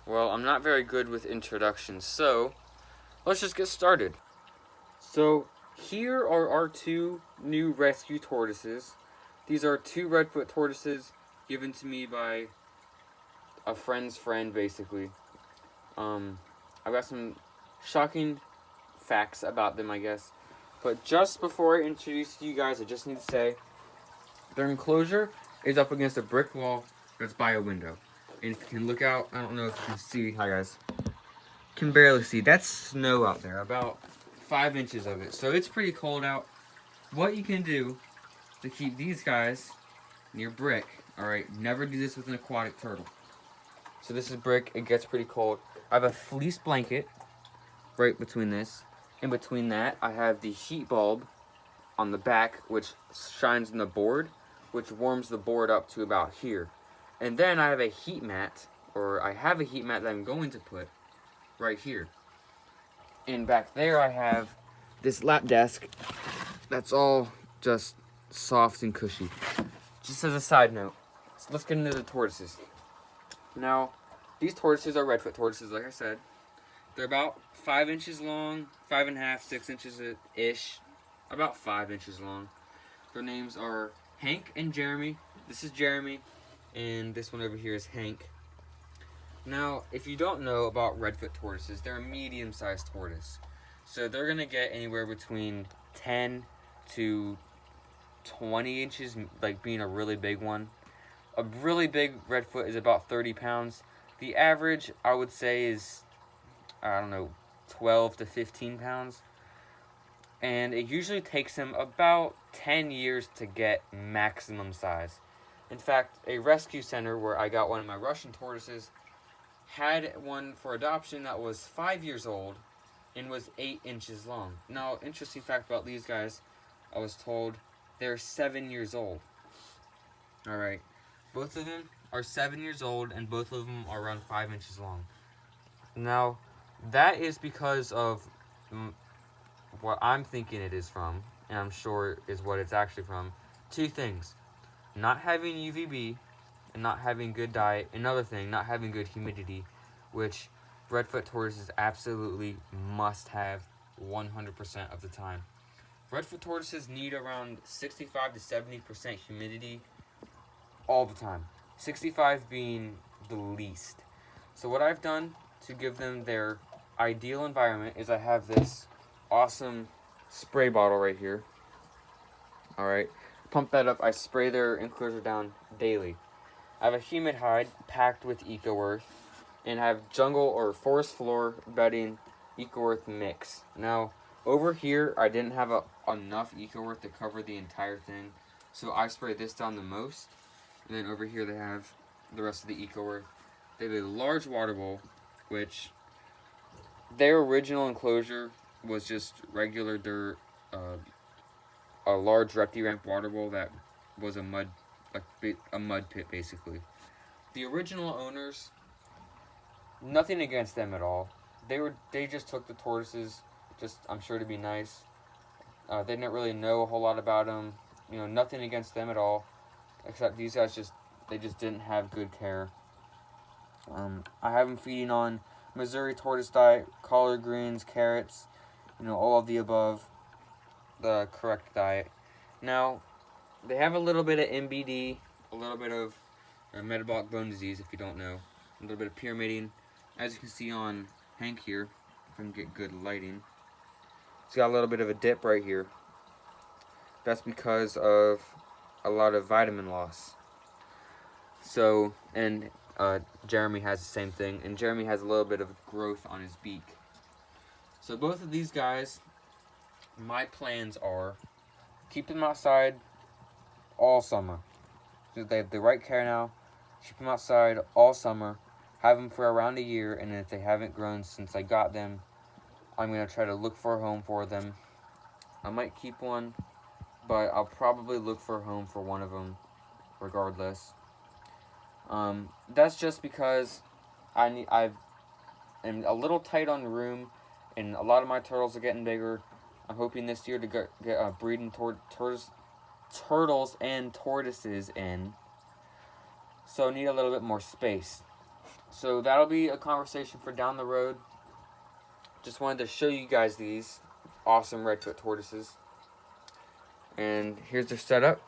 Well, I'm not very good with introductions, so let's just get started. So, here are our two new rescue tortoises. These are two redfoot tortoises given to me by a friend's friend, basically. I've got some shocking facts about them, I guess. But just before I introduce you guys, I just need to say their enclosure is up against a brick wall that's by a window. And if you can look out, I don't know if you can see. Hi, guys. Can barely see. That's snow out there, about 5 inches of it. So it's pretty cold out. What you can do to keep these guys near brick, alright, never do this with an aquatic turtle. So this is brick, it gets pretty cold. I have a fleece blanket right between this. In between that, I have the heat bulb on the back, which shines in the board, which warms the board up to about here. And then I have a heat mat, or I have a heat mat that I'm going to put right here. And back there I have this lap desk that's all just soft and cushy. Just as a side note, so let's get into the tortoises. Now, these tortoises are redfoot tortoises, like I said. They're about 5 inches long, 5.5, 6 inches-ish, about 5 inches long. Their names are Hank and Jeremy. This is Jeremy, and this one over here is Hank. Now, if you don't know about redfoot tortoises, they're a medium-sized tortoise. So they're going to get anywhere between 10 to 20 inches, like being a really big one. A really big redfoot is about 30 pounds. The average, I would say, is, I don't know, 12 to 15 pounds. And it usually takes them about 10 years to get maximum size. In fact, a rescue center where I got one of my Russian tortoises had one for adoption that was 5 years old and was 8 inches long. Now, interesting fact about these guys, I was told they're 7 years old. Alright, both of them are 7 years old and both of them are around 5 inches long. Now, that is because of what I'm thinking it is from, and I'm sure is what it's actually from. Two things: not having UVB and not having good diet. Another thing, not having good humidity, which redfoot tortoises absolutely must have 100% of the time. Redfoot tortoises need around 65 to 70% humidity all the time. 65 being the least. So what I've done to give them their ideal environment is I have this awesome spray bottle right here. Alright, pump that up. I spray their enclosure down daily. I have a humid hide packed with Eco-Earth, and I have jungle or forest floor bedding Eco-Earth mix. Now, over here, I didn't have enough Eco-Earth to cover the entire thing, so I spray this down the most. And then over here, they have the rest of the Eco-Earth. They have a large water bowl, which their original enclosure was just regular dirt, a large Repti-Ramp water bowl that was a mud pit, basically. The original owners, nothing against them at all. They just took the tortoises, just I'm sure to be nice. They didn't really know a whole lot about them. You know, nothing against them at all, except these guys just didn't have good care. I have them feeding on Missouri tortoise diet, collard greens, carrots, you know, all of the above, the correct diet. Now, they have a little bit of MBD, a little bit of metabolic bone disease, if you don't know, a little bit of pyramiding. As you can see on Hank here, if I can get good lighting, he's got a little bit of a dip right here. That's because of a lot of vitamin loss. So, and Jeremy has the same thing, and Jeremy has a little bit of growth on his beak. So both of these guys, my plans are keep them outside all summer. They have the right care now. Keep them outside all summer. Have them for around a year, and if they haven't grown since I got them, I'm going to try to look for a home for them. I might keep one, but I'll probably look for a home for one of them regardless. That's just because I'm a little tight on room, and a lot of my turtles are getting bigger. I'm hoping this year to get breeding turtles and tortoises in, so I need a little bit more space. So that'll be a conversation for down the road. Just wanted to show you guys these awesome redfoot tortoises. And here's their setup.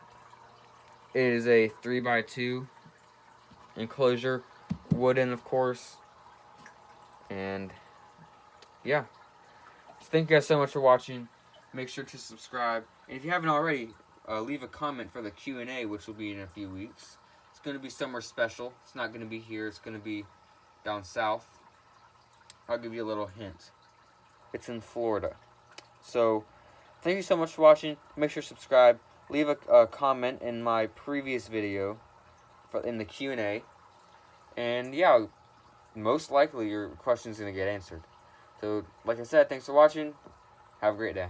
It is a 3x2 enclosure, wooden of course. And yeah. So thank you guys so much for watching. Make sure to subscribe. And if you haven't already, leave a comment for the Q&A, which will be in a few weeks. It's going to be somewhere special. It's not going to be here. It's going to be down south. I'll give you a little hint. It's in Florida. So, thank you so much for watching. Make sure to subscribe. Leave a comment in my previous video in the Q&A. And yeah, most likely your question is going to get answered. So, like I said, thanks for watching. Have a great day.